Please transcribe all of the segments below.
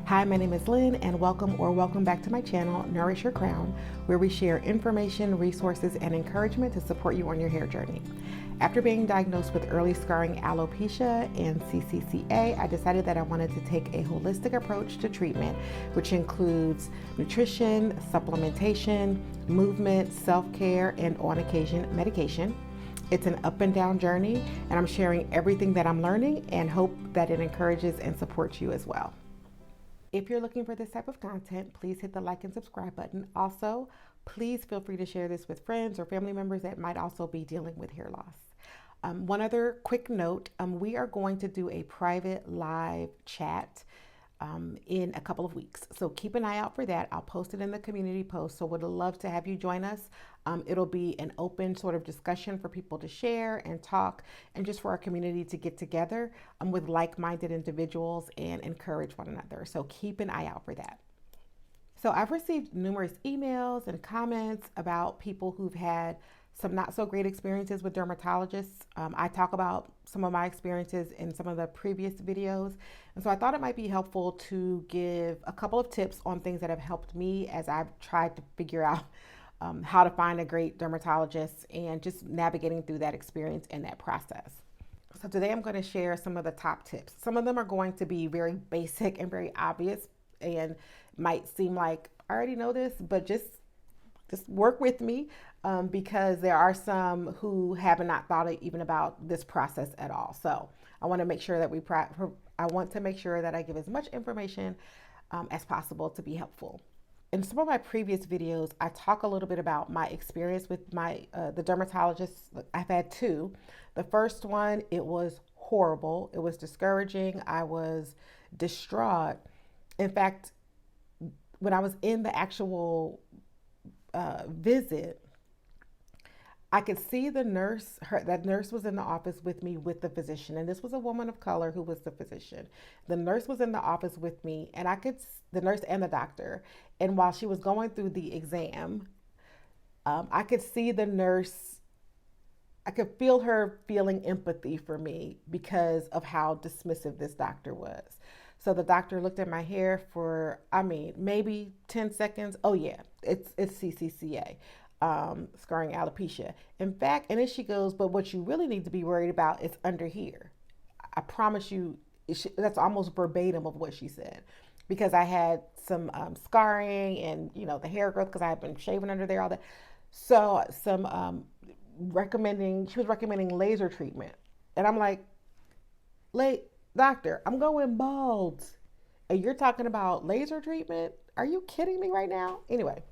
Hi, my name is Lynn, and welcome back to my channel, Nourish Your Crown, where we share information, resources, and encouragement to support you on your hair journey. After being diagnosed with early scarring alopecia and CCCA, I decided that I wanted to take a holistic approach to treatment, which includes nutrition, supplementation, movement, self-care, and on occasion, medication. It's an up and down journey, and I'm sharing everything that I'm learning and hope that it encourages and supports you as well. If you're looking for this type of content, please hit the like and subscribe button. Also, please feel free to share this with friends or family members that might also be dealing with hair loss. One other quick note, we are going to do a private live chat in a couple of weeks. So keep an eye out for that. I'll post it in the community post. So would love to have you join us. It'll be an open sort of discussion for people to share and talk, and just for our community to get together with like-minded individuals and encourage one another. So keep an eye out for that. So I've received numerous emails and comments about people who've had some not so great experiences with dermatologists. I talk about some of my experiences in some of the previous videos. And so I thought it might be helpful to give a couple of tips on things that have helped me as I've tried to figure out how to find a great dermatologist and just navigating through that experience and that process. So today I'm going to share some of the top tips. Some of them are going to be very basic and very obvious and might seem like I already know this, but just work with me because there are some who have not thought even about this process at all. So I want to make sure that I give as much information as possible to be helpful. In some of my previous videos, I talk a little bit about my experience with the dermatologist. I've had two. The first one, it was horrible. It was discouraging. I was distraught. In fact, when I was in the actual visit, I could see the nurse, that nurse was in the office with me with the physician. And this was a woman of color who was the physician. The nurse was in the office with me, and the nurse and the doctor. And while she was going through the exam, I could see the nurse, I could feel her feeling empathy for me because of how dismissive this doctor was. So the doctor looked at my hair for, maybe 10 seconds. Oh yeah, it's CCCA. Scarring alopecia. In fact, and then she goes, but what you really need to be worried about is under here. I promise you, that's almost verbatim of what she said, because I had some scarring and, the hair growth because I had been shaving under there, all that. So she was recommending laser treatment. And I'm like, doctor, I'm going bald. And you're talking about laser treatment? Are you kidding me right now? Anyway.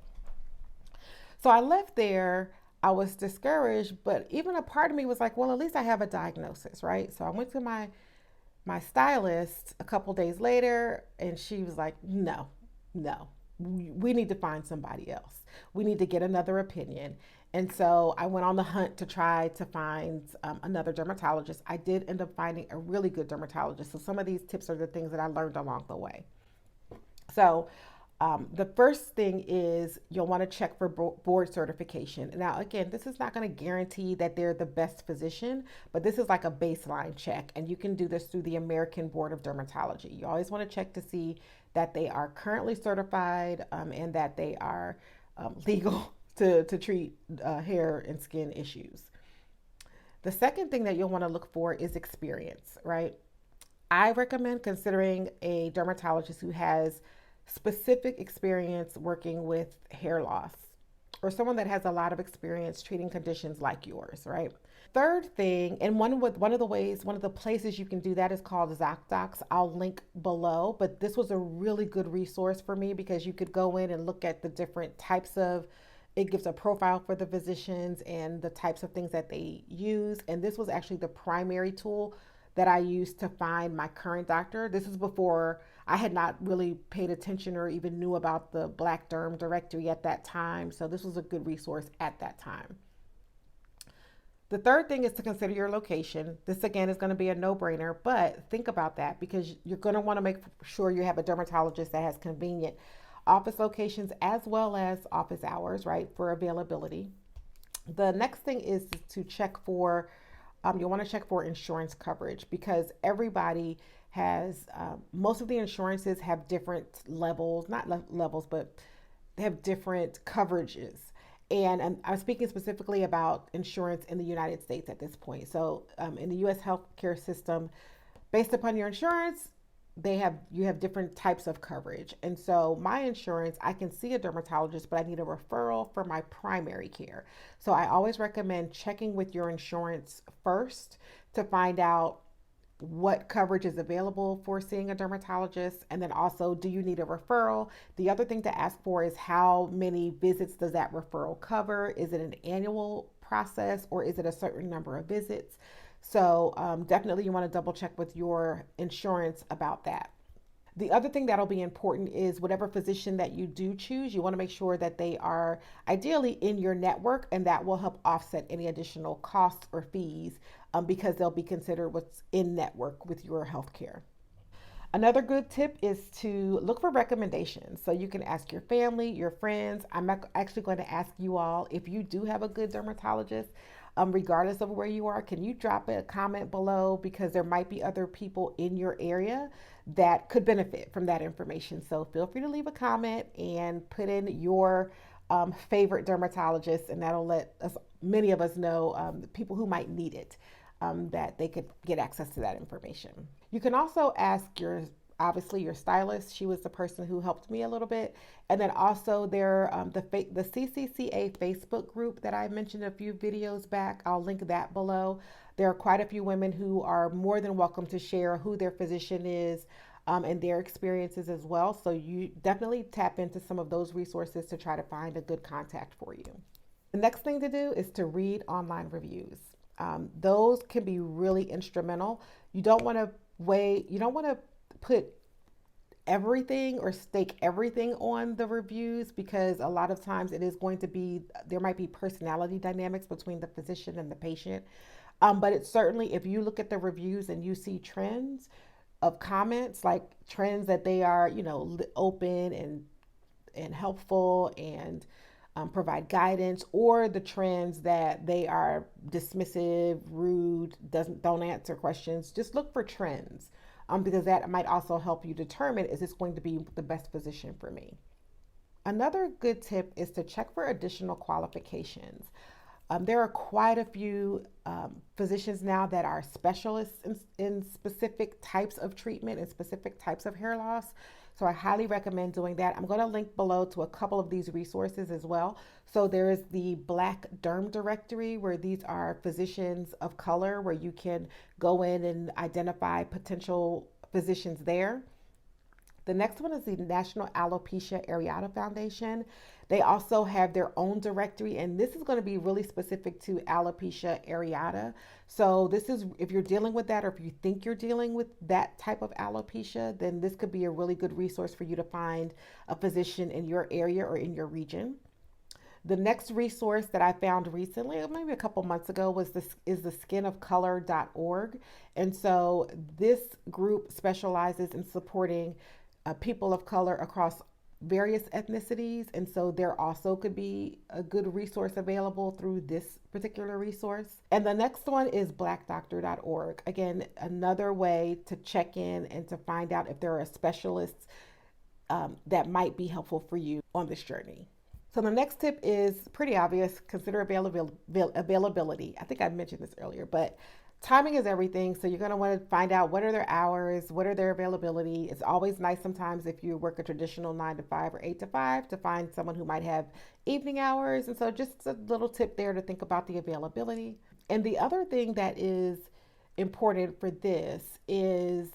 So I left there, I was discouraged, but even a part of me was like, well, at least I have a diagnosis, right? So I went to my stylist a couple days later, and she was like, no, we need to find somebody else. We need to get another opinion. And so I went on the hunt to try to find another dermatologist. I did end up finding a really good dermatologist. So some of these tips are the things that I learned along the way. So the first thing is you'll want to check for board certification. Now, again, this is not going to guarantee that they're the best physician, but this is like a baseline check, and you can do this through the American Board of Dermatology. You always want to check to see that they are currently certified and that they are legal to treat hair and skin issues. The second thing that you'll want to look for is experience, right? I recommend considering a dermatologist who has specific experience working with hair loss, or someone that has a lot of experience treating conditions like yours, right? Third thing, and one of the places you can do that is called ZocDoc. I'll link below, but this was a really good resource for me because you could go in and look at the different types of, it gives a profile for the physicians and the types of things that they use. And this was actually the primary tool that I used to find my current doctor. This is before I had not really paid attention or even knew about the Black Derm directory at that time. So this was a good resource at that time. The third thing is to consider your location. This again is going to be a no-brainer, but think about that because you're going to want to make sure you have a dermatologist that has convenient office locations as well as office hours, right, for availability. The next thing is to check for, you'll want to check for insurance coverage because everybody has most of the insurances have different levels, not levels, but they have different coverages. And I'm speaking specifically about insurance in the United States at this point. So in the U.S. healthcare system, based upon your insurance, you have different types of coverage. And so my insurance, I can see a dermatologist, but I need a referral for my primary care. So I always recommend checking with your insurance first to find out what coverage is available for seeing a dermatologist, and then also, do you need a referral? The other thing to ask for is how many visits does that referral cover? Is it an annual process or is it a certain number of visits? So definitely you want to double check with your insurance about that. The other thing that'll be important is whatever physician that you do choose, you want to make sure that they are ideally in your network, and that will help offset any additional costs or fees because they'll be considered what's in network with your healthcare. Another good tip is to look for recommendations. So you can ask your family, your friends. I'm actually going to ask you all, if you do have a good dermatologist, regardless of where you are, can you drop a comment below, because there might be other people in your area that could benefit from that information. So feel free to leave a comment and put in your favorite dermatologist, and that'll let us, many of us know people who might need it, that they could get access to that information. You can also ask obviously your stylist. She was the person who helped me a little bit. And then also the CCCA Facebook group that I mentioned a few videos back. I'll link that below. There are quite a few women who are more than welcome to share who their physician is and their experiences as well. So you definitely tap into some of those resources to try to find a good contact for you. The next thing to do is to read online reviews. Those can be really instrumental. You don't want to put everything or stake everything on the reviews, because a lot of times there might be personality dynamics between the physician and the patient. But it's certainly, if you look at the reviews and you see trends of comments, like trends that they are, open and helpful and provide guidance, or the trends that they are dismissive, rude, don't answer questions, just look for trends. Because that might also help you determine, is this going to be the best physician for me? Another good tip is to check for additional qualifications. There are quite a few physicians now that are specialists in specific types of treatment and specific types of hair loss. So I highly recommend doing that. I'm going to link below to a couple of these resources as well. So there is the Black Derm Directory, where these are physicians of color, where you can go in and identify potential physicians there. The next one is the National Alopecia Areata Foundation. They also have their own directory, and this is going to be really specific to alopecia areata. So this is, if you're dealing with that, or if you think you're dealing with that type of alopecia, then this could be a really good resource for you to find a physician in your area or in your region. The next resource that I found recently, maybe a couple months ago, is the skinofcolor.org. And so this group specializes in supporting people of color across various ethnicities, and so there also could be a good resource available through this particular resource. And the next one is blackdoctor.org. Again, another way to check in and to find out if there are specialists that might be helpful for you on this journey. So the next tip is pretty obvious. Consider availability. I think I mentioned this earlier, but timing is everything. So you're going to want to find out, what are their hours, what are their availability. It's always nice sometimes, if you work a traditional 9 to 5 or 8 to 5, to find someone who might have evening hours. And so just a little tip there to think about the availability. And the other thing that is important for this is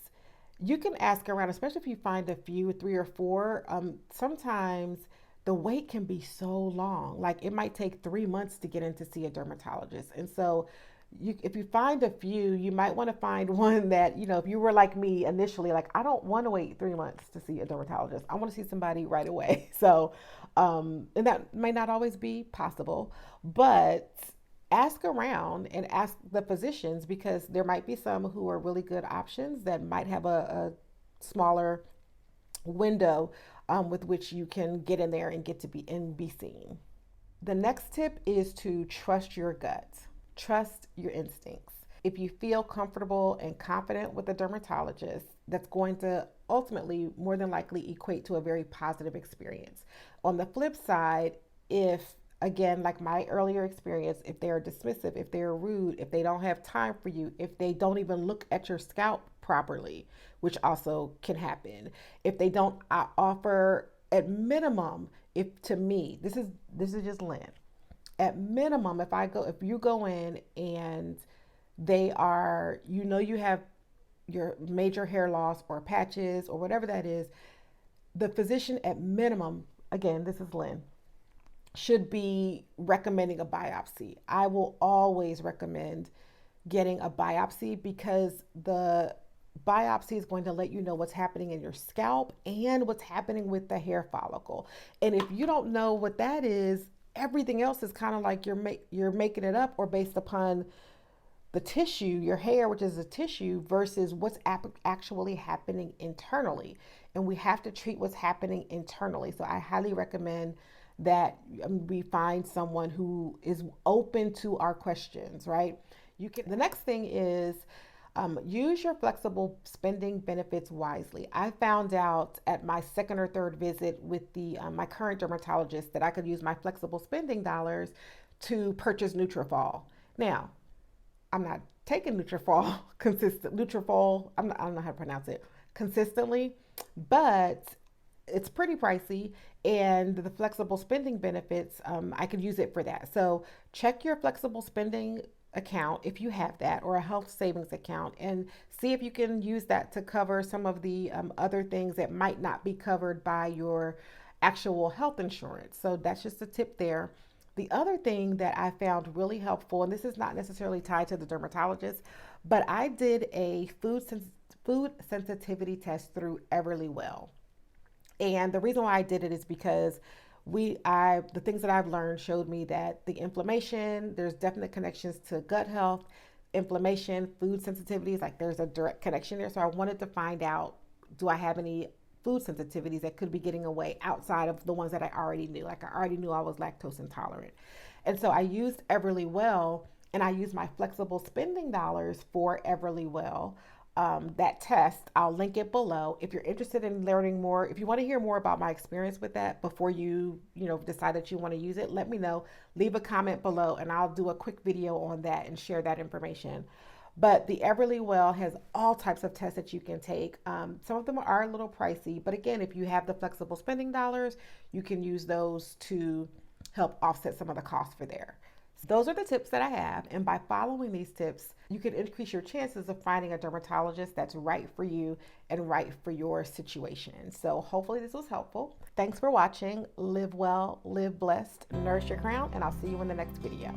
you can ask around, especially if you find a few, 3 or 4. Sometimes the wait can be so long. Like it might take 3 months to get in to see a dermatologist. And so if you find a few, you might want to find one that, if you were like me initially, like, I don't want to wait 3 months to see a dermatologist. I want to see somebody right away. So, and that may not always be possible, but ask around and ask the physicians, because there might be some who are really good options that might have a smaller window with which you can get in there and get to be seen. The next tip is to trust your gut. Trust your instincts. If you feel comfortable and confident with a dermatologist, that's going to ultimately, more than likely, equate to a very positive experience. On the flip side, if again, like my earlier experience, if they're dismissive, if they're rude, if they don't have time for you, if they don't even look at your scalp properly, which also can happen, if they don't offer at minimum, if to me, this is just Lynn. At minimum, if you go in and they are, you have your major hair loss or patches or whatever that is, the physician at minimum, again, this is Lynn, should be recommending a biopsy. I will always recommend getting a biopsy because the biopsy is going to let you know what's happening in your scalp and what's happening with the hair follicle. And if you don't know what that is, everything else is kind of like you're making it up or based upon the tissue, your hair, which is a tissue, versus what's actually happening internally. And we have to treat what's happening internally. So I highly recommend that we find someone who is open to our questions, right? The next thing is use your flexible spending benefits wisely. I found out at my second or third visit with my current dermatologist that I could use my flexible spending dollars to purchase Nutrafol. Now, I'm not taking Nutrafol I don't know how to pronounce it consistently, but it's pretty pricey, and the flexible spending benefits, I could use it for that. So check your flexible spending account if you have that, or a health savings account, and see if you can use that to cover some of the other things that might not be covered by your actual health insurance. So that's just a tip there. The other thing that I found really helpful, and this is not necessarily tied to the dermatologist, but I did a food sensitivity test through Everlywell. And the reason why I did it is because the things that I've learned showed me that the inflammation, there's definite connections to gut health, inflammation, food sensitivities, like there's a direct connection there. So I wanted to find out, do I have any food sensitivities that could be getting away outside of the ones that I already knew? Like I already knew I was lactose intolerant. And so I used Everlywell, and I used my flexible spending dollars for Everlywell. That test, I'll link it below. If you're interested in learning more, if you want to hear more about my experience with that before you decide that you want to use it, let me know. Leave a comment below and I'll do a quick video on that and share that information. But the Everlywell has all types of tests that you can take. Some of them are a little pricey, but again, if you have the flexible spending dollars, you can use those to help offset some of the costs for there. Those are the tips that I have, and by following these tips, you can increase your chances of finding a dermatologist that's right for you and right for your situation. So hopefully this was helpful. Thanks for watching. Live well, live blessed, nourish your crown, and I'll see you in the next video.